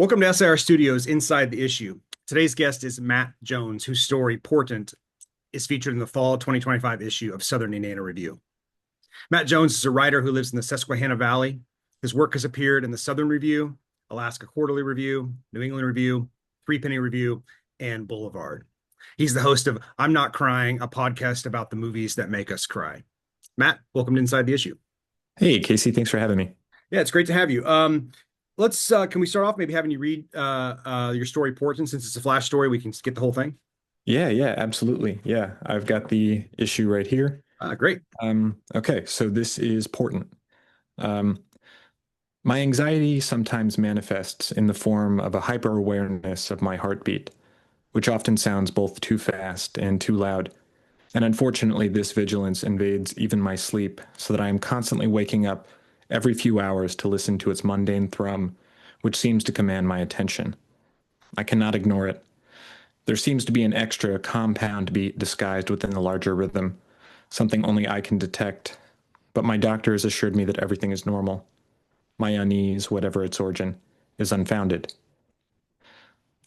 Welcome to SIR Studios Inside the Issue. Today's guest is Matt Jones, whose story Portent is featured in the fall 2025 issue of Southern Indiana Review. Matt Jones is a writer who lives in the Susquehanna Valley. His work has appeared in the Southern Review, Alaska Quarterly Review, New England Review, Three Penny Review, and Boulevard. He's the host of I'm Not Crying, a podcast about the movies that make us cry. Matt, welcome to Inside the Issue. Hey, Casey, thanks for having me. Yeah, it's great to have you. Let's can we start off maybe having you read your story Portent, since it's a flash story, we can get the whole thing. Yeah, absolutely. Yeah, I've got the issue right here. Great. Okay, so this is Portent. Um, my anxiety sometimes manifests in the form of a hyper-awareness of my heartbeat, which often sounds both too fast and too loud. And unfortunately, this vigilance invades even my sleep, so that I am constantly waking up every few hours to listen to its mundane thrum, which seems to command my attention. I cannot ignore it. There seems to be an extra compound beat disguised within the larger rhythm, something only I can detect, but my doctor has assured me that everything is normal. My unease, whatever its origin, is unfounded.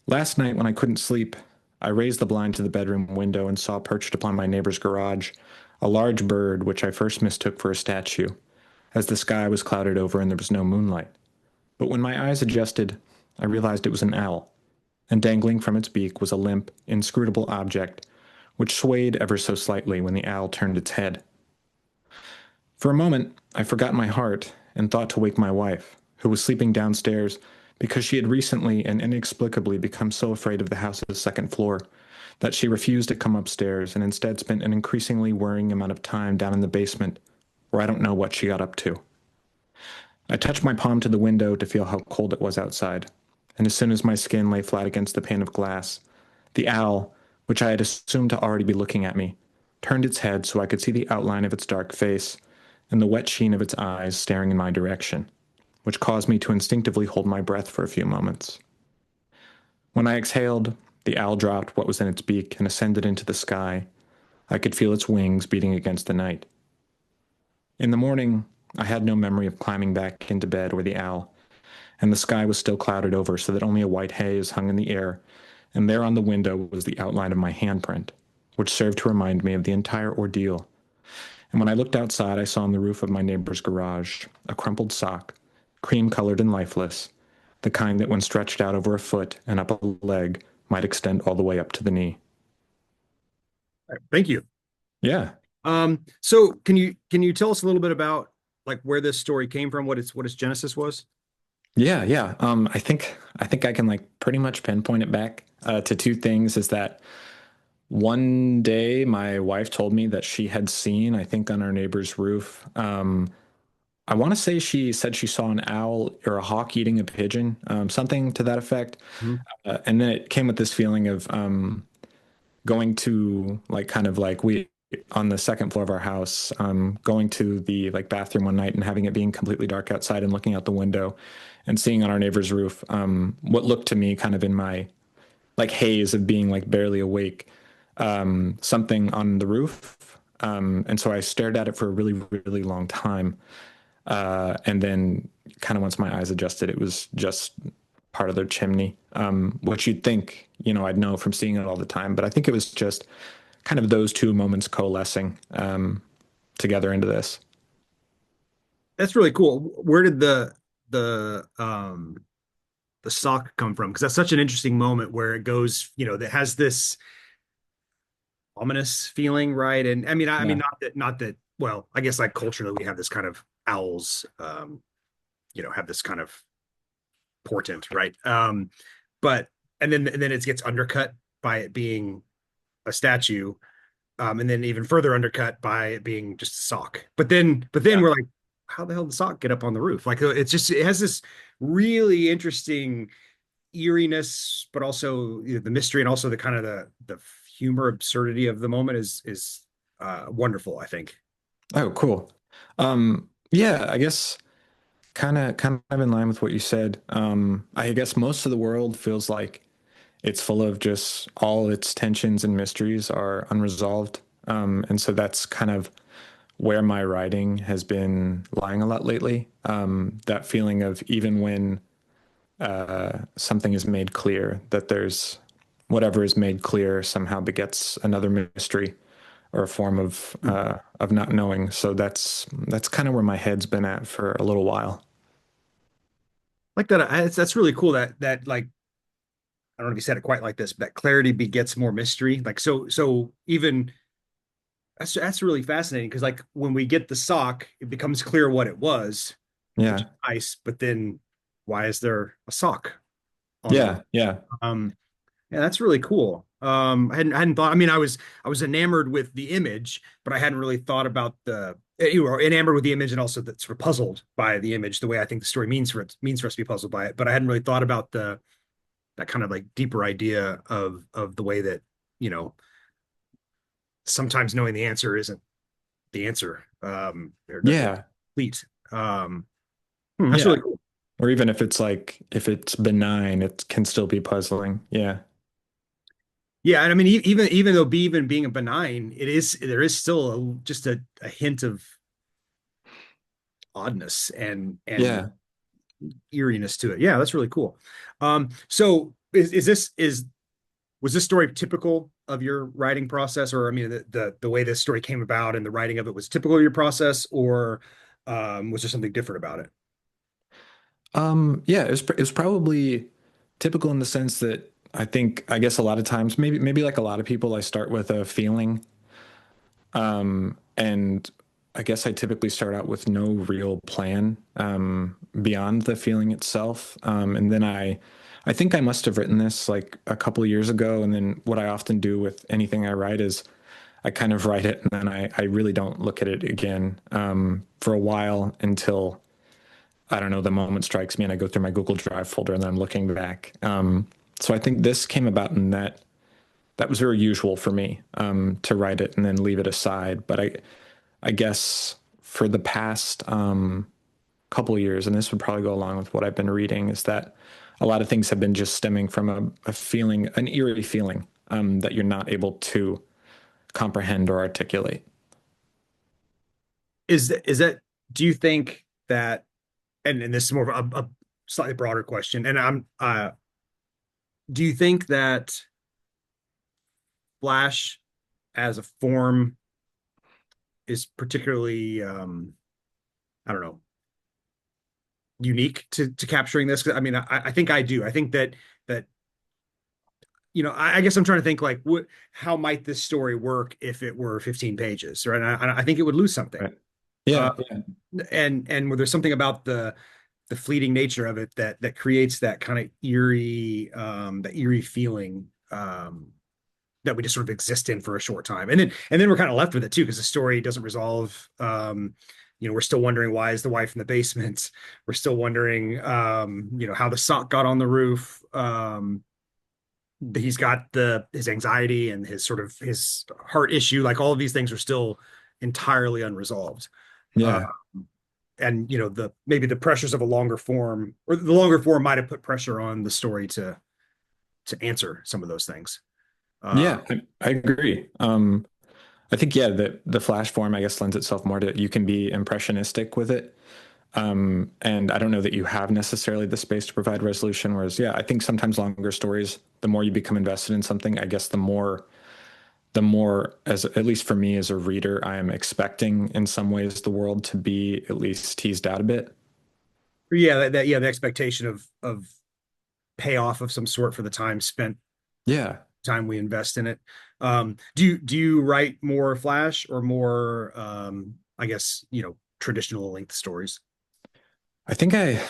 Last night, when I couldn't sleep, I raised the blind to the bedroom window and saw perched upon my neighbor's garage a large bird which I first mistook for a statue, as the sky was clouded over and there was no moonlight. But when my eyes adjusted, I realized it was an owl, and dangling from its beak was a limp, inscrutable object, which swayed ever so slightly when the owl turned its head. For a moment, I forgot my heart and thought to wake my wife, who was sleeping downstairs because she had recently and inexplicably become so afraid of the house's second floor that she refused to come upstairs and instead spent an increasingly worrying amount of time down in the basement, where I don't know what she got up to. I touched my palm to the window to feel how cold it was outside, and as soon as my skin lay flat against the pane of glass, the owl, which I had assumed to already be looking at me, turned its head so I could see the outline of its dark face and the wet sheen of its eyes staring in my direction, which caused me to instinctively hold my breath for a few moments. When I exhaled, the owl dropped what was in its beak and ascended into the sky. I could feel its wings beating against the night. In the morning, I had no memory of climbing back into bed or the owl, and the sky was still clouded over so that only a white haze hung in the air, and there on the window was the outline of my handprint, which served to remind me of the entire ordeal. And when I looked outside, I saw on the roof of my neighbor's garage a crumpled sock, cream-colored and lifeless, the kind that when stretched out over a foot and up a leg might extend all the way up to the knee. Thank you. Yeah. So can you tell us a little bit about like where this story came from, what its genesis was? Yeah. I think I can like pretty much pinpoint it back to two things. Is that one day my wife told me that she had seen, I think on our neighbor's roof, I want to say she said she saw an owl or a hawk eating a pigeon, something to that effect. Mhm. And then it came with this feeling of going to like kind of like we on the second floor of our house, going to the like bathroom one night and having it being completely dark outside and looking out the window and seeing on our neighbor's roof what looked to me kind of in my like haze of being like barely awake, something on the roof. And so I stared at it for a really, really long time. And then kind of once my eyes adjusted, it was just part of their chimney, which you'd think, I'd know from seeing it all the time. But I think it was just kind of those two moments coalescing together into this. That's really cool. Where did the sock come from? Because that's such an interesting moment where it goes, that has this ominous feeling, right? And I mean, Yeah. not that, well, I guess like culturally we have this kind of owls, have this kind of portent, right? But and then it gets undercut by it being a statue, and then even further undercut by it being just a sock. But then Yeah. we're like, how the hell did the sock get up on the roof? Like it has this really interesting eeriness, but also the mystery and also the kind of the humor absurdity of the moment is wonderful, I think. Oh, cool. Yeah, I guess kind of in line with what you said. I guess most of the world feels like it's full of just all its tensions and mysteries are unresolved. And so that's kind of where my writing has been lying a lot lately. That feeling of even when something is made clear, that there's whatever is made clear somehow begets another mystery or a form of not knowing. So that's kind of where my head's been at for a little while. Like that. That's really cool that like I don't know if you said it quite like this, but clarity begets more mystery. Like so even that's really fascinating because like when we get the sock, it becomes clear what it was, which is Yeah. nice, but then why is there a sock on the roof? Yeah. Yeah. Um, yeah, that's really cool. I hadn't thought. I mean, I was enamored with the image, but I hadn't really thought about the you were enamored with the image and also that sort of puzzled by the image, the way I think the story means for us to be puzzled by it. But I hadn't really thought about the that kind of like deeper idea of the way that you know sometimes knowing the answer isn't the answer. Or doesn't Yeah. complete. That's Yeah. really cool. Or even if it's like if it's benign, it can still be puzzling. Yeah. Yeah, and I mean, even though even being a benign, there is still just a hint of oddness and Yeah. eeriness to it. Yeah, that's really cool. So is this is was this story typical of your writing process, or I mean, the way this story came about and the writing of it was typical of your process, or was there something different about it? Yeah, it was probably typical in the sense that I guess a lot of times, maybe like a lot of people, I start with a feeling. And I guess I typically start out with no real plan beyond the feeling itself. And then I think I must have written this like a couple of years ago. And then what I often do with anything I write is I kind of write it and then I really don't look at it again for a while until I don't know, the moment strikes me and I go through my Google Drive folder and then I'm looking back. So I think this came about in that was very usual for me to write it and then leave it aside. But I guess for the past couple of years, and this would probably go along with what I've been reading, is that a lot of things have been just stemming from a feeling, an eerie feeling that you're not able to comprehend or articulate. Is that do you think that and this is more of a slightly broader question, and I'm do you think that Flash as a form is particularly I don't know unique to capturing this? I mean, I think I do. I think that I guess I'm trying to think like what how might this story work if it were 15 pages, right? And I think it would lose something. Right. Uh, Yeah. Yeah. and where there's something about the fleeting nature of it that creates that kind of eerie feeling that we just sort of exist in for a short time, and then we're kind of left with it too because the story doesn't resolve. We're still wondering why is the wife in the basement. We're still wondering, how the sock got on the roof. He's got his anxiety and his sort of his heart issue. Like all of these things are still entirely unresolved. Uh, Yeah. and the maybe the pressures of a longer form or the longer form might have put pressure on the story to answer some of those things. Uh, Yeah. I agree. I think, yeah, the flash form, I guess, lends itself more to you can be impressionistic with it. And I don't know that you have necessarily the space to provide resolution. Whereas, yeah, I think sometimes longer stories, the more you become invested in something, I guess the more, as at least for me as a reader, I am expecting in some ways the world to be at least teased out a bit. yeah, yeah, the expectation of payoff of some sort for the time spent, Yeah. time we invest in it. Do you write more flash or more I guess traditional length stories? I think I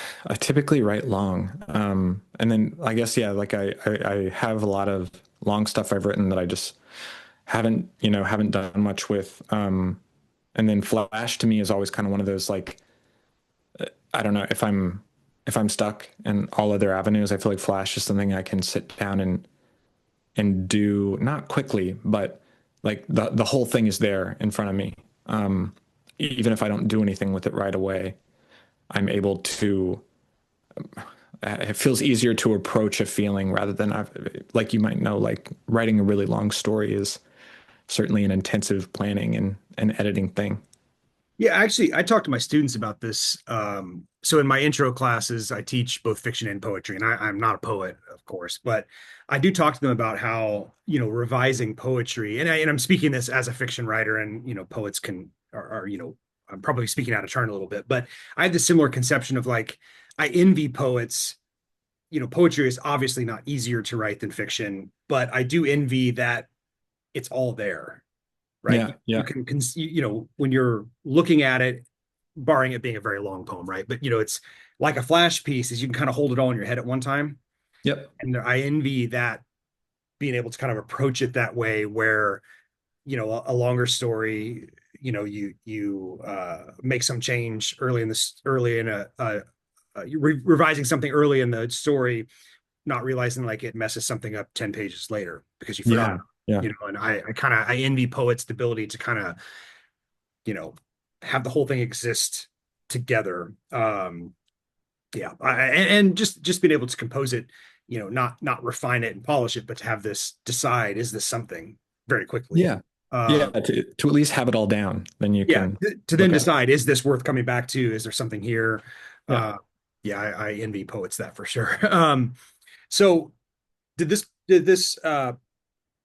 typically write long. And then I guess, yeah, like I have a lot of long stuff I've written that I just haven't done much with. And then Flash to me is always kind of one of those like I don't know if I'm stuck in all other avenues, I feel like Flash is something I can sit down and do not quickly, but like the whole thing is there in front of me. Even if I don't do anything with it right away, I'm able to it feels easier to approach a feeling rather than like you might know, like writing a really long story is certainly an intensive planning and editing thing. Yeah, actually, I talk to my students about this. So in my intro classes, I teach both fiction and poetry, and I'm not a poet, of course, but I do talk to them about how, revising poetry, and I'm speaking this as a fiction writer, and poets are, I'm probably speaking out of turn a little bit, but I have this similar conception of like I envy poets. Poetry is obviously not easier to write than fiction, but I do envy that it's all there, right? Yeah, You yeah, can, when you're looking at it, barring it being a very long poem, right? But it's like a flash piece, is you can kind of hold it all in your head at one time. yep, And I envy that, being able to kind of approach it that way, where a longer story, you make some change early in revising something early in the story, not realizing like it messes something up 10 pages later because you forgot. yeah, yeah, And I envy poets the ability to kind of, you know have the whole thing exist together. Yeah, and just being able to compose it, not refine it and polish it, but to have this decide, is this something, very quickly. yeah, yeah. uh To at least have it all down, then you yeah, can to then look at. decide, is this worth coming back to, is there something here? Yeah. Yeah, I envy poets that, for sure. So did this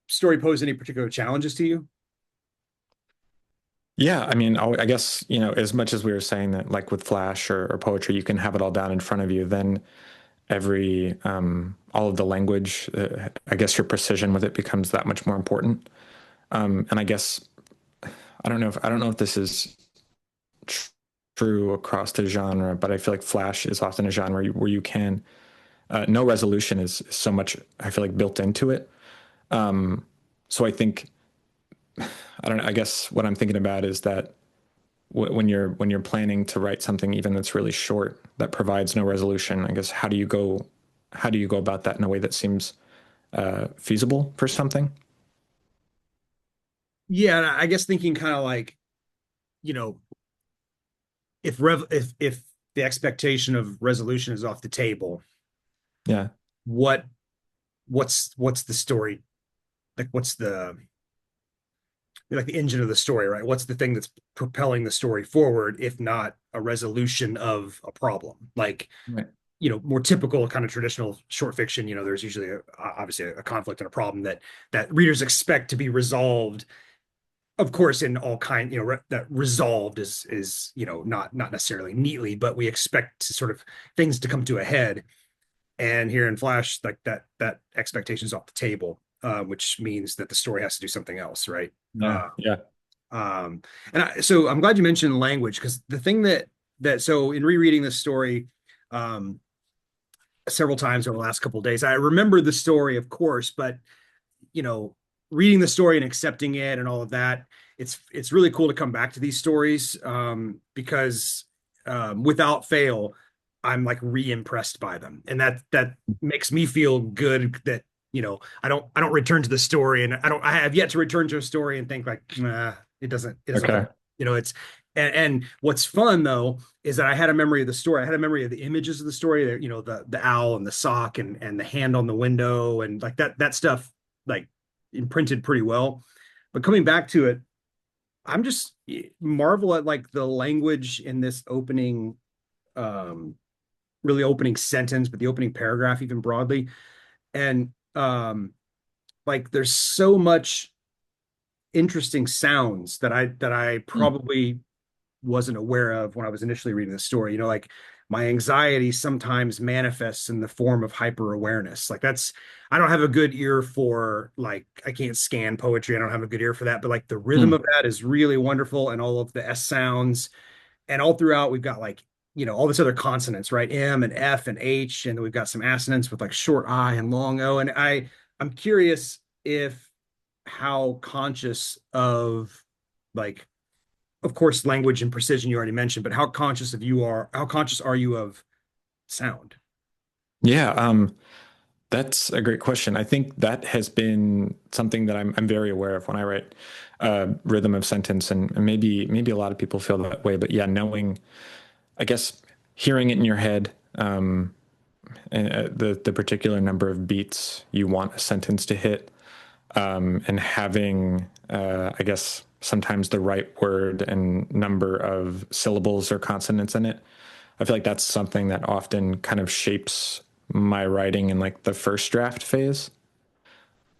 story pose any particular challenges to you? Yeah, I mean, I guess, as much as we were saying that, like with Flash or poetry, you can have it all down in front of you, then all of the language, I guess your precision with it becomes that much more important. And I guess, I don't know if this is tr- true across the genre, but I feel like Flash is often a genre where you can, no resolution is so much, I feel like, built into it. Um, so I think, I don't know, I guess what I'm thinking about is that when you're planning to write something even that's really short that provides no resolution, I guess how do you go about that in a way that seems feasible for something? Yeah, and I guess thinking kind of like, you know if the expectation of resolution is off the table, Yeah. what what's the story, like what's the engine of the story, right? What's the thing that's propelling the story forward, if not a resolution of a problem? Like, Right. more typical kind of traditional short fiction, there's usually obviously a conflict and a problem that readers expect to be resolved, of course, in all kind, that resolved is not necessarily neatly, but we expect to sort of things to come to a head. And here in Flash, like that expectation is off the table, which means that the story has to do something else, right? Yeah. Yeah. Um, so I'm glad you mentioned language, because the thing that so in rereading this story, um, several times over the last couple of days, I remember the story, of course, but you know, reading the story and accepting it and all of that, it's really cool to come back to these stories, because without fail, I'm like re-impressed by them, and that makes me feel good that I don't return to the story, and I have yet to return to a story and think like, nah, it doesn't hold. Okay. It's and what's fun though is that I had a memory of the story. I had a memory of the images of the story. The owl and the sock and the hand on the window and like that stuff, like imprinted pretty well. But coming back to it, I'm just marvel at like the language in this opening, um, really opening sentence, but the opening paragraph even broadly. And like there's so much interesting sounds that I Hmm. probably wasn't aware of when I was initially reading the story. Like my anxiety sometimes manifests in the form of hyper awareness. Like I don't have a good ear for, like, I can't scan poetry. I don't have a good ear for that. But like the rhythm of Hmm. that is really wonderful, and all of the S sounds, and all throughout we've got like, all this other consonants, right? M and F and H, and then we've got some assonants with like short I and long O. And I'm curious if how conscious of, like, of course, language and precision you already mentioned, but how conscious are you of sound? Yeah. That's a great question. I think that has been something that I'm very aware of when I write rhythm of sentence, and maybe a lot of people feel that way. But yeah, knowing, I guess, hearing it in your head, and the particular number of beats you want a sentence to hit, and having, I guess, sometimes the right word and number of syllables or consonants in it. I feel like that's something that often kind of shapes my writing in like the first draft phase.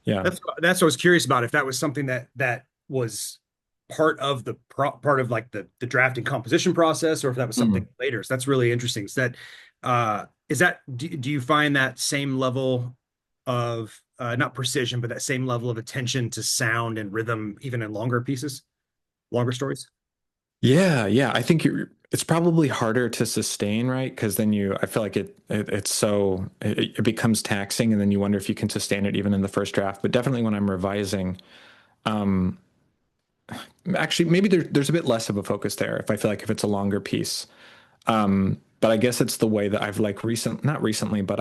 Yeah. That's what I was curious about, if that was something that was part of part of like the drafting composition process, or if that was something Mm. later. So that's really interesting. Is that do you find that same level of not precision, but that same level of attention to sound and rhythm even in longer pieces, longer stories? Yeah, yeah. I think it's probably harder to sustain, right? Because then I feel like it's so, it becomes taxing, and then you wonder if you can sustain it even in the first draft. But definitely when I'm revising, um, actually, maybe there's a bit less of a focus there if I feel like if it's a longer piece. But I guess it's the way that I've like not recently, but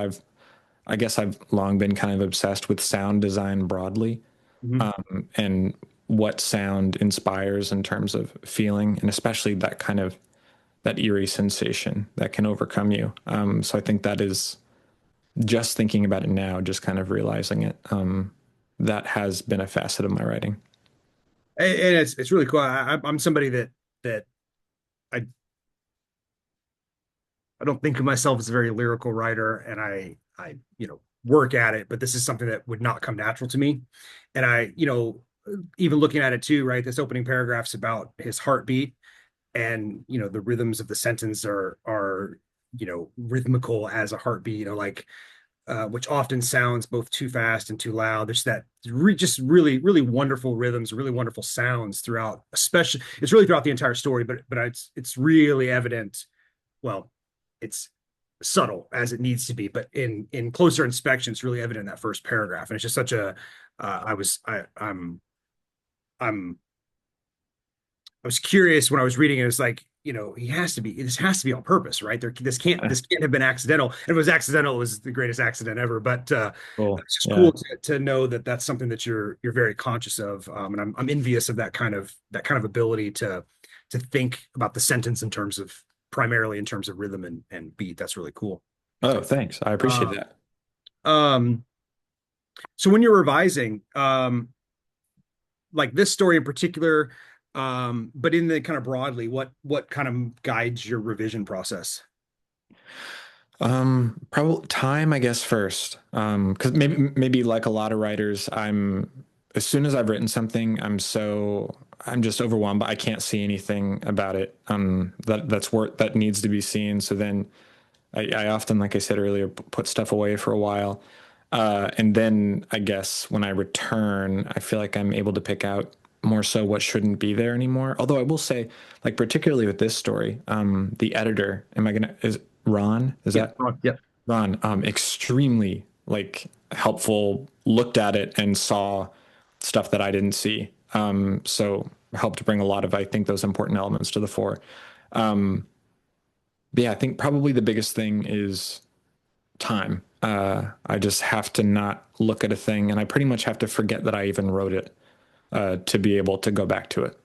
I guess I've long been kind of obsessed with sound design broadly, Mhm. and what sound inspires in terms of feeling, and especially that kind of that eerie sensation that can overcome you. So I think that is just thinking about it now, just kind of realizing it. That has been a facet of my writing. And it's really cool. I'm somebody that I I don't think of myself as a very lyrical writer, and I work at it, but this is something that would not come natural to me. And even looking at it too, right? This opening paragraph's about his heartbeat, and the rhythms of the sentence are rhythmical as a heartbeat, like which often sounds both too fast and too loud. There's that just really, really wonderful rhythms, really wonderful sounds throughout, especially it's really throughout the entire story, but it's really evident. Well, it's subtle as it needs to be, but in closer inspection, it's really evident in that first paragraph. And it's just such a I'm I was curious when I was reading it. It's like, this has to be on purpose, right? This can't have been accidental. If it was accidental, it was the greatest accident ever. But Cool. it's just Yeah. cool to know that that's something that you're very conscious of. And I'm envious of that kind of ability to think about the sentence in terms of primarily in terms of rhythm and beat. That's really cool. Oh, thanks. I appreciate Uh, that. um, so when you're revising, like this story in particular, but in the kind of broadly, what kind of guides your revision process? Probably time, I guess, first. Because maybe like a lot of writers, as soon as I've written something, I'm just overwhelmed, but I can't see anything about it. That needs to be seen. So then I often, like I said earlier, put stuff away for a while. And then I guess when I return, I feel like I'm able to pick out more so what shouldn't be there anymore. Although I will say, like particularly with this story, the editor, is Ron? Is Yeah. that Yeah. Ron? Extremely like helpful, looked at it and saw stuff that I didn't see. So helped bring a lot of, I think, those important elements to the fore. But yeah, I think probably the biggest thing is time. I just have to not look at a thing, and I pretty much have to forget that I even wrote it to be able to go back to it.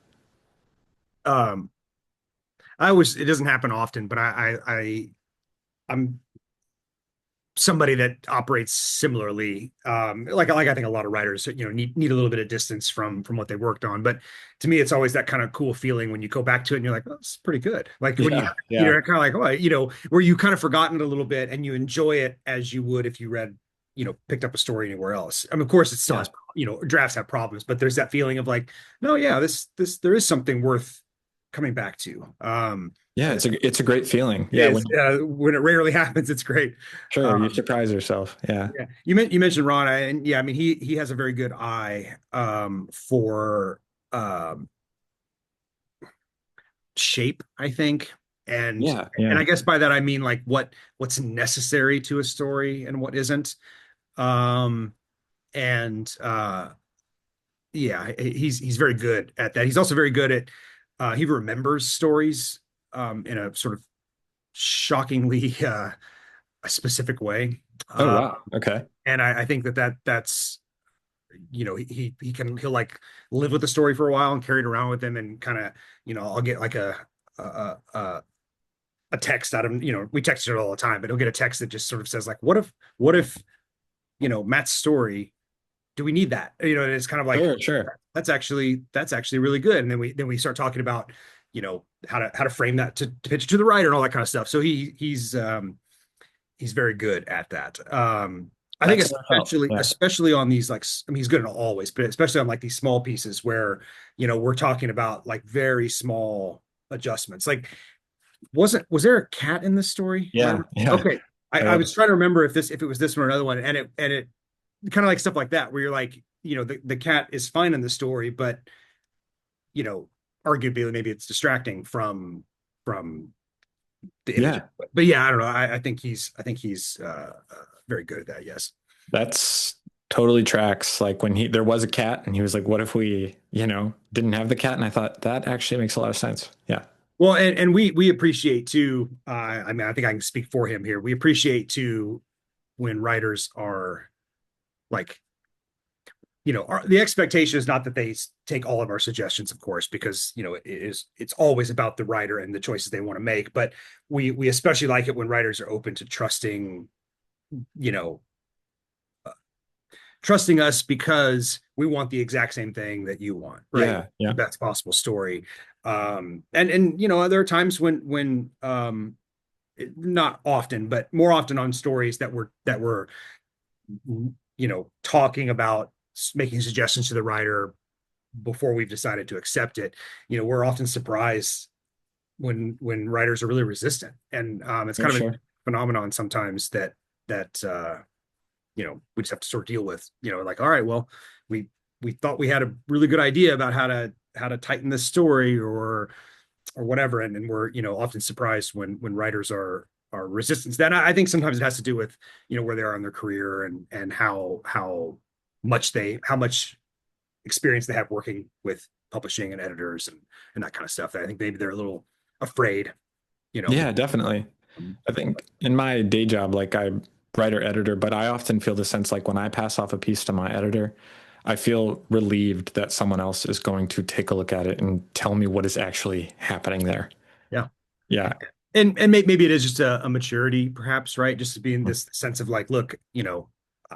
Um, it doesn't happen often, but I'm somebody that operates similarly. Like I think a lot of writers, need a little bit of distance from what they worked on. But to me, it's always that kind of cool feeling when you go back to it and you're like, oh, it's pretty good. Like when Yeah, yeah, kind of like, oh, where you kind of forgotten it a little bit and you enjoy it as you would if you read, picked up a story anywhere else. I mean, of course, it still yeah, has, drafts have problems, but there's that feeling of like, no, yeah, this there is something worth coming back to. yeah. And It's a great feeling. it Yeah, is when it rarely happens, it's great. sure, you Um, surprise yourself. Yeah, yeah, you mentioned Ron, and yeah, I mean he has a very good eye for um, shape, I think, and yeah, and yeah. I guess by that I mean like what's necessary to a story and what isn't. Um, and yeah, he's very good at that. He's also very good at he remembers stories in a sort of shockingly a specific way. Oh Uh, wow. Okay. and I think that's he'll like live with the story for a while and carry it around with him and kind of I'll get like a a a text out of we text it all the time, but he'll get a text that just sort of says like what if Matt's story do we need that? And it's kind of like Sure, sure. that's actually really good. And then we start talking about, how to frame that to pitch to the writer and all that kind of stuff. So he's very good at that. I think That's what I felt. especially Yeah. especially on these, like, I mean, he's good at always, but especially on like these small pieces where we're talking about like very small adjustments. Like, was there a cat in this story? Yeah. Yeah. Okay. I was trying to remember if it was this one or another one, and it kind of like stuff like that where you're like, the cat is fine in the story, but you know arguably maybe it's distracting from the image. Yeah. But yeah, I don't know. I think he's very good at that. Yes. That's totally tracks. Like when there was a cat and he was like, what if we, didn't have the cat? And I thought that actually makes a lot of sense. Yeah. Well, and we appreciate too. I mean, I think I can speak for him here. We appreciate too when writers are like, the expectation is not that they take all of our suggestions, of course, because it's always about the writer and the choices they want to make. But we especially like it when writers are open to you know, trusting us because we want the exact same thing that you want, right? Yeah. The Yeah. best possible story. And there are times when not often, but more often on stories that we're talking about making suggestions to the writer before we've decided to accept it. We're often surprised when writers are really resistant, and it's For kind of a sure. phenomenon sometimes that we just have to sort of deal with. Like, all right, well, we thought we had a really good idea about how to tighten this story or whatever, and we're often surprised when writers are resistant to that. And I think sometimes it has to do with where they are in their career and how much experience they have working with publishing and editors and that kind of stuff. That I think maybe they're a little afraid, Yeah, definitely. um, I think in my day job, like I writer editor, but I often feel the sense like when I pass off a piece to my editor, I feel relieved that someone else is going to take a look at it and tell me what is actually happening there. yeah. Yeah. And maybe it is just a maturity, perhaps, right? Just to be in this sense of like, look,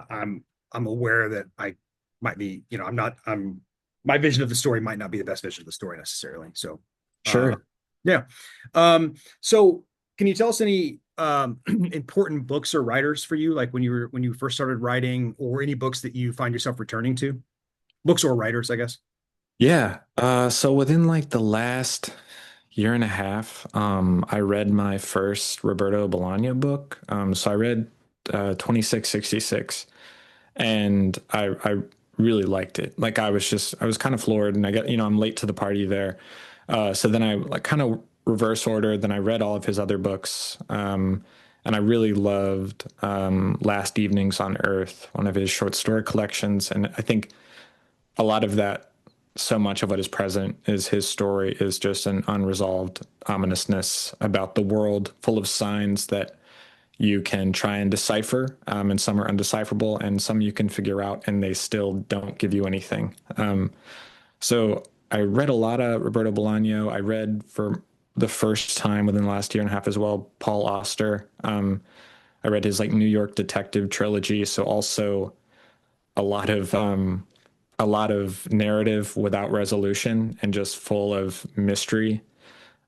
I'm aware that I might be, my vision of the story might not be the best vision of the story necessarily. So, uh, Sure. yeah. So can you tell us any important books or writers for you, like when you first started writing, or any books that you find yourself returning to? Books or writers, I guess. Yeah. So within like the last year and a half, I read my first Roberto Bolaño book. So I read 2666 and I really liked it. Like I was kind of floored and I got, I'm late to the party there. So then I like kind of reverse order. Then I read all of his other books. And I really loved Last Evenings on Earth, one of his short story collections. And I think a lot of that, so much of what is present is his story is just an unresolved ominousness about the world full of signs that you can try and decipher, and some are undecipherable, and some you can figure out, and they still don't give you anything. So I read a lot of Roberto Bolaño. I read for the first time within the last year and a half as well, Paul Auster. I read his like New York Detective trilogy, so also a lot of um, a lot of narrative without resolution and just full of mystery.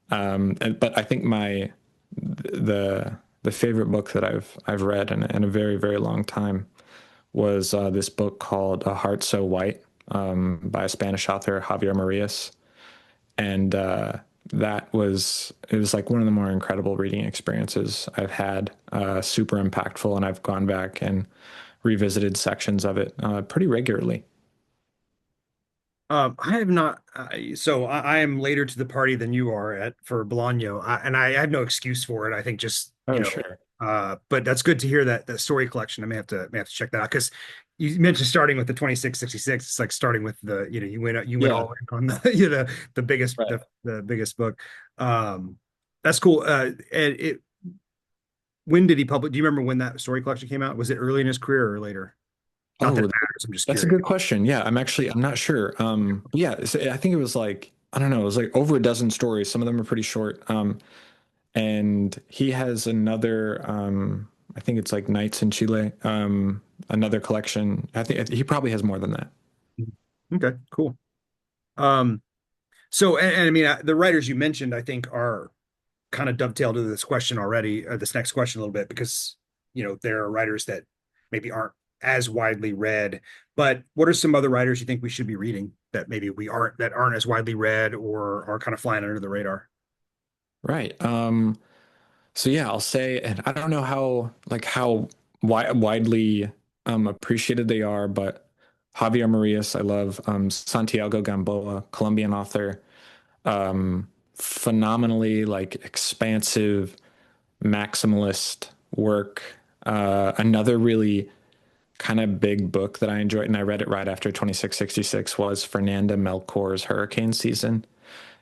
But I think the the favorite book that I've read in a very very long time was this book called A Heart So White by a Spanish author Javier Marias, and it was like one of the more incredible reading experiences I've had. Super impactful, and I've gone back and revisited sections of it pretty regularly. I have not. So I am later to the party than you are at for Bologna, and I have no excuse for it. I think just Oh, sure. but that's good to hear that the story collection. I may have to check that out because you mentioned starting with the 2666. It's like starting with the you went Yeah, all in on the the biggest right. the biggest book. That's cool. And when did he publish? Do you remember when that story collection came out? Was it early in his career or later? Not that it Oh, matters. I'm just that's a curious. good question. Yeah, I'm not sure. Yeah, I think it was like, I don't know, it was like over a dozen stories. Some of them are pretty short. And he has another I think it's like Nights in Chile. Another collection. I think he probably has more than that. Okay, cool. Um, and I mean, the writers you mentioned, I think, are kind of dovetailed to this question already, or this next question a little bit, because, there are writers that maybe aren't as widely read. But what are some other writers you think we should be reading that maybe that aren't as widely read or are kind of flying under the radar? Right. So yeah, I'll say, and I don't know how widely appreciated they are, but Javier Marias, I love. Santiago Gamboa, Colombian author, phenomenally like expansive maximalist work. Another really kind of big book that I enjoyed, and I read it right after 2666 was Fernanda Melchor's Hurricane Season,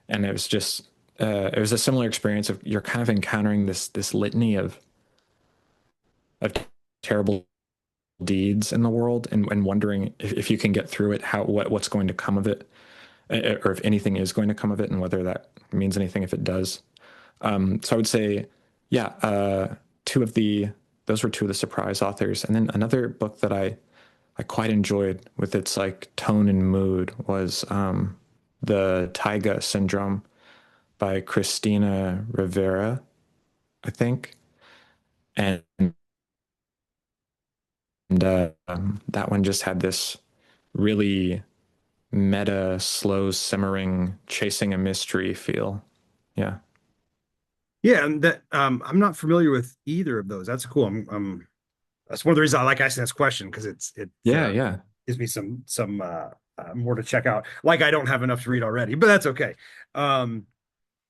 and it was just it was a similar experience of you're kind of encountering this litany of terrible deeds in the world and wondering if you can get through it, what's going to come of it, or if anything is going to come of it, and whether that means anything if it does. So I would say, yeah, two of the those were two of the surprise authors, and then another book that I quite enjoyed with its like tone and mood was the Taiga Syndrome by Christina Rivera, I think, and that one just had this really meta, slow simmering, chasing a mystery feel. Yeah. Yeah, and that I'm not familiar with either of those. That's cool. That's one of the reasons I like asking this question because it Yeah, yeah. gives me some more to check out. Like I don't have enough to read already, but that's okay. Um,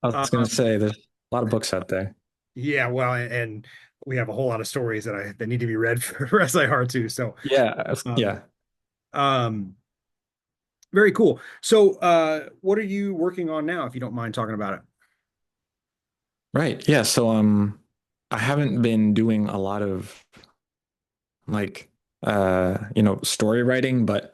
I was gonna um, say there's a lot of books out there. yeah, well, and we have a whole lot of stories that need to be read for SIR too. So, um, Yeah. um, very cool. So, what are you working on now, if you don't mind talking about it? Right. Yeah. So I haven't been doing a lot of like story writing, but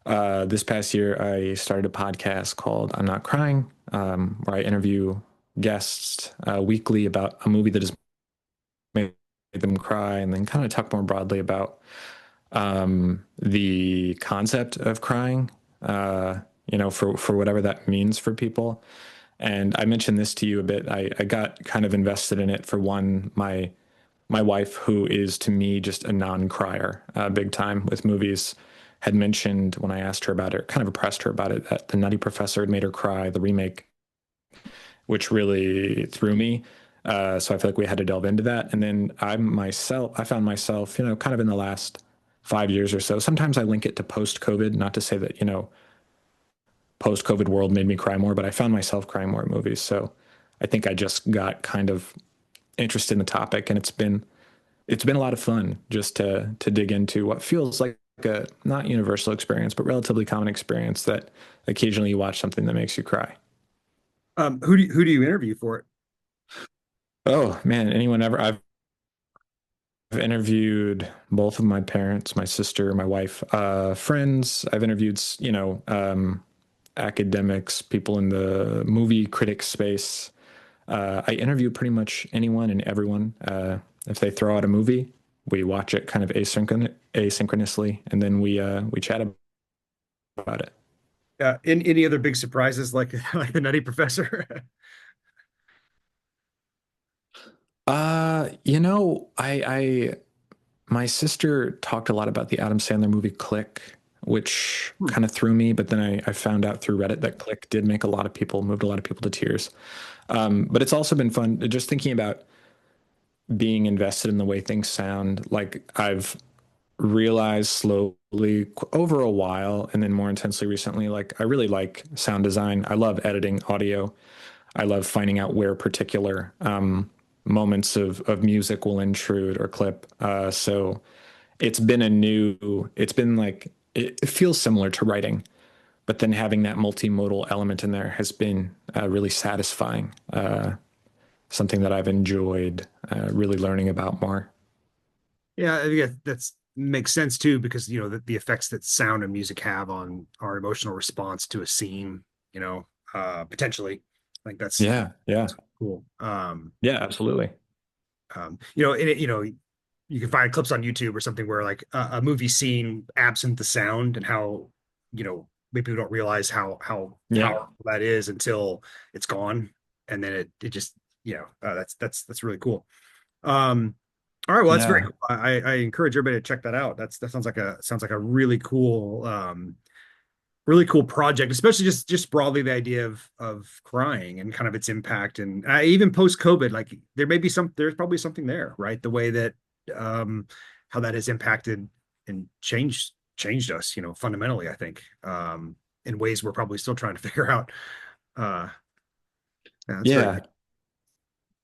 this past year I started a podcast called I'm Not Crying, where I interview guests weekly about a movie that has made them cry, and then kind of talk more broadly about the concept of crying, for whatever that means for people. And I mentioned this to you a bit. I got kind of invested in it for one, my wife, who is to me just a non-crier, big time with movies, had mentioned when I asked her about it, kind of impressed her about it, that The Nutty Professor had made her cry, the remake, which really threw me. So I feel like we had to delve into that. And then I found myself, kind of in the last 5 years or so. Sometimes I link it to post-COVID, not to say that, post-COVID world made me cry more, but I found myself crying more at movies. So I think I just got kind of interested in the topic, and it's been a lot of fun just to dig into what feels like a not universal experience, but relatively common experience that occasionally you watch something that makes you cry. Who do you interview for it? Oh man, anyone ever? I've interviewed both of my parents, my sister, my wife, friends. I've interviewed, academics, people in the movie critic space. I interview pretty much anyone and everyone. If they throw out a movie, we watch it kind of asynchronously, and then we chat about it. In any other big surprises like like the Nutty Professor? I my sister talked a lot about the Adam Sandler movie Click, which Hmm. kind of threw me, but then I found out through Reddit that Click did make moved a lot of people to tears. But it's also been fun just thinking about being invested in the way things sound. Like I've realized slowly over a while, and then more intensely recently, like I really like sound design. I love editing audio. I love finding out where particular moments of music will intrude or clip. So it's been like, it feels similar to writing, but then having that multimodal element in there has been really satisfying. Something that I've enjoyed really learning about more. Yeah, I think that's makes sense too because the effects that sound and music have on our emotional response to a scene, potentially. I think Yeah, yeah, that's cool. yeah, absolutely. In it, you can find clips on YouTube or something where like a movie scene absent the sound and how, maybe people don't realize how Yeah. powerful that is until it's gone. And then it just, that's really cool. Um, all right, well, that's very Yeah. cool. I encourage everybody to check that out. That sounds like a really cool project, especially just broadly the idea of crying and kind of its impact. And even post COVID, like there's probably something there, right? The way that um how that has impacted and changed us, fundamentally, I think, in ways we're probably still trying to figure out. Uh yeah, that's very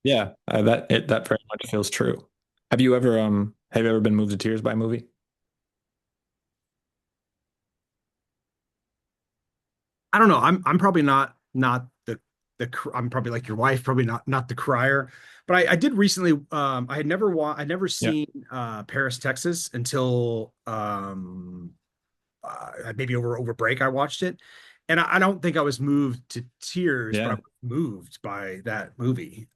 Yeah. Yeah. That very much feels true. Have you ever been moved to tears by a movie? I don't know. I'm probably not I'm probably like your wife, probably not the crier. But I did recently I'd never Yeah. seen Paris, Texas until maybe over break I watched it. And I don't think I was moved to tears, but I Yeah. was moved by that movie.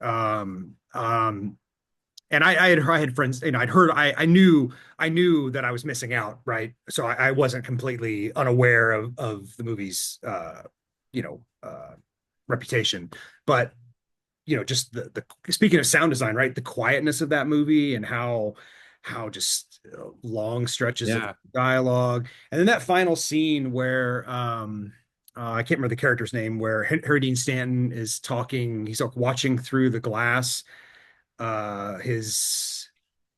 And I had friends, I'd heard, I knew that I was missing out, right? So I wasn't completely unaware of the movie's, you know, reputation, but just the speaking of sound design, right? The quietness of that movie and how just long stretches of Yeah. dialogue, and then that final scene where I can't remember the character's name, where Harry Dean Stanton is talking, he's like watching through the glass his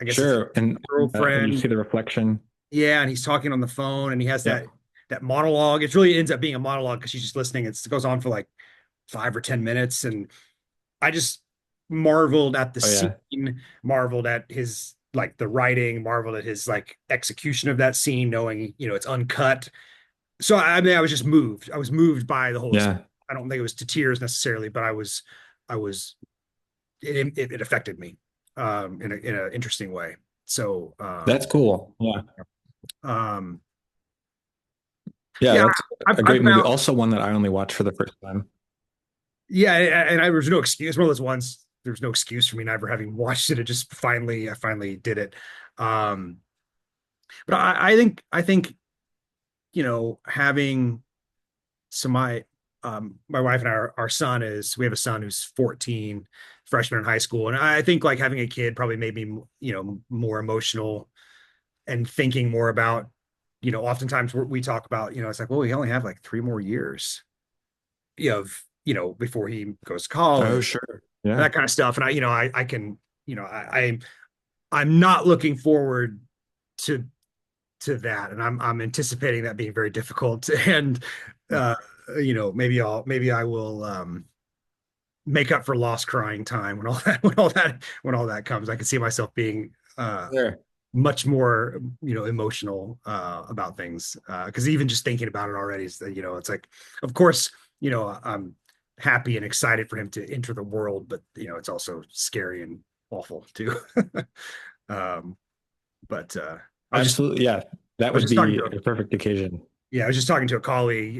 I guess his Sure. And you girlfriend. see the reflection. Yeah, and he's talking on the phone and he has Yeah. that monologue. It really ends up being a monologue because she's just listening. It goes on for like 5 or 10 minutes. And I just marveled at the Oh scene, yeah. marveled at his like the writing, marveled at his like execution of that scene, knowing, it's uncut. So I mean, I was just moved. I was moved by the whole experience. Yeah. I don't think it was to tears necessarily, but I was it affected me in an interesting way. So That's cool. Yeah. um, Yeah, yeah, that's a I great movie. found Also one that I only watched for the first time. yeah, and I was no excuse. One of those ones. There's no excuse for me never having watched it. It just I finally did it. Um, but I think having so my wife and our son is we have a son who's 14, freshman in high school, and I think like having a kid probably made me more emotional and thinking more about, oftentimes we talk about, it's like, well, we only have like 3 more years of, before he goes to Oh, college, sure. Yeah. that kind of stuff. And I can, I'm not looking forward to that. And I'm anticipating that being very difficult. And, uh, maybe I will, make up for lost crying time when all that comes. I can see myself being, Sure. much more emotional about things because even just thinking about it already is that it's like, of course, I'm happy and excited for him to enter the world, but it's also scary and awful too. um but I was just Absolutely. Yeah. That I was would just talking be to a perfect occasion. I was just talking to a colleague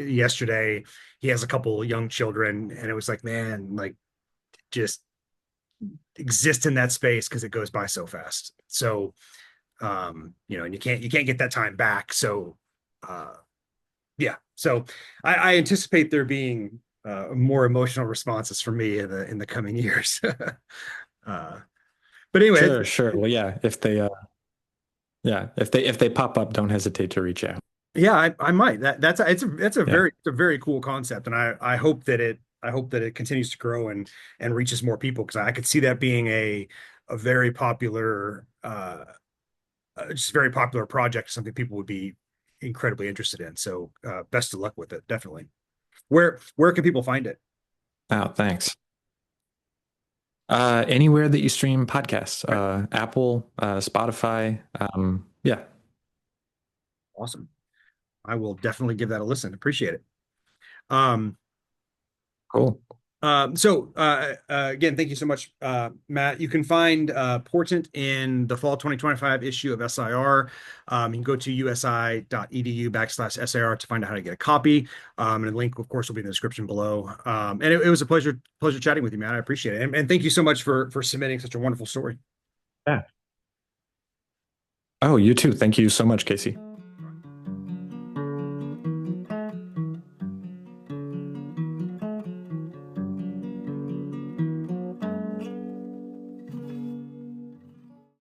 yesterday. He has a couple young children, and it was like, man, like just exist in that space because it goes by so fast. So and you can't get that time back. So uh yeah. So I anticipate there being more emotional responses from me in the coming years. uh but anyway, Sure, sure. Well, yeah, if they pop up, don't hesitate to reach out. yeah, I might. It's a Yeah. very cool concept, and I hope that it continues to grow and reaches more people because I could see that being a very popular just very popular project, something people would be incredibly interested in. So best of luck with it, definitely. Where can people find it? Oh, thanks. Anywhere that you stream podcasts, Right. Apple, Spotify. Yeah, Awesome. I will definitely give that a listen. Appreciate it. Um, cool. Again, thank you so much, Matt. You can find Portent in the fall 2025 issue of SIR. You can go to usi.edu/SIR to find out how to get a copy. And the link, of course, will be in the description below. And it was a pleasure chatting with you, Matt. I appreciate it. And thank you so much for submitting such a wonderful story. Yeah. Oh, you too. Thank you so much, Casey.